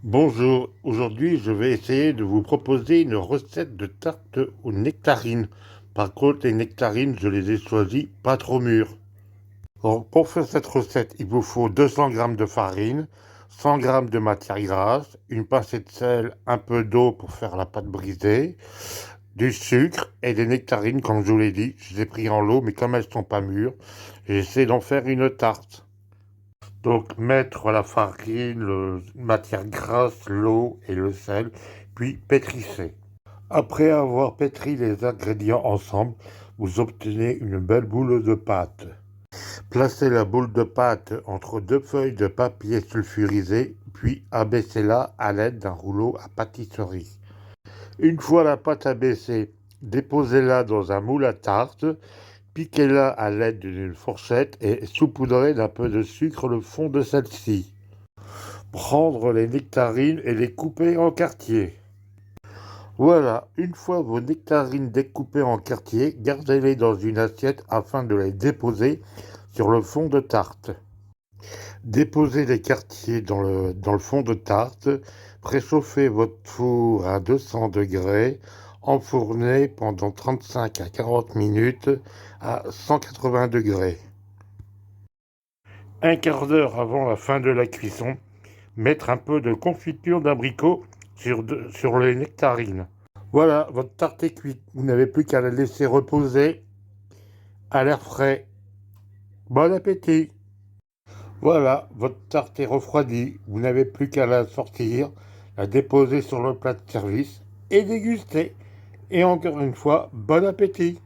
Bonjour, aujourd'hui je vais essayer de vous proposer une recette de tarte aux nectarines. Par contre, les nectarines, je les ai choisies pas trop mûres. Alors, pour faire cette recette, il vous faut 200 g de farine, 100 g de matière grasse, une pincée de sel, un peu d'eau pour faire la pâte brisée, du sucre et des nectarines, comme je vous l'ai dit. Je les ai pris en lot, mais comme elles sont pas mûres, j'essaie d'en faire une tarte. Donc mettre la farine, la matière grasse, l'eau et le sel, puis pétrisser. Après avoir pétri les ingrédients ensemble, vous obtenez une belle boule de pâte. Placez la boule de pâte entre deux feuilles de papier sulfurisé, puis abaissez-la à l'aide d'un rouleau à pâtisserie. Une fois la pâte abaissée, déposez-la dans un moule à tarte, piquez-la à l'aide d'une fourchette et saupoudrez d'un peu de sucre le fond de celle-ci. Prendre les nectarines et les couper en quartiers. Voilà, une fois vos nectarines découpées en quartiers, gardez-les dans une assiette afin de les déposer sur le fond de tarte. Déposez les quartiers dans le fond de tarte, préchauffez votre four à 200 degrés, enfournez pendant 35 à 40 minutes à 180 degrés. Un quart d'heure avant la fin de la cuisson, mettre un peu de confiture d'abricot sur les nectarines. Voilà, votre tarte est cuite. Vous n'avez plus qu'à la laisser reposer à l'air frais. Bon appétit! Voilà, votre tarte est refroidie. Vous n'avez plus qu'à la sortir, la déposer sur le plat de service et déguster. Et encore une fois, bon appétit!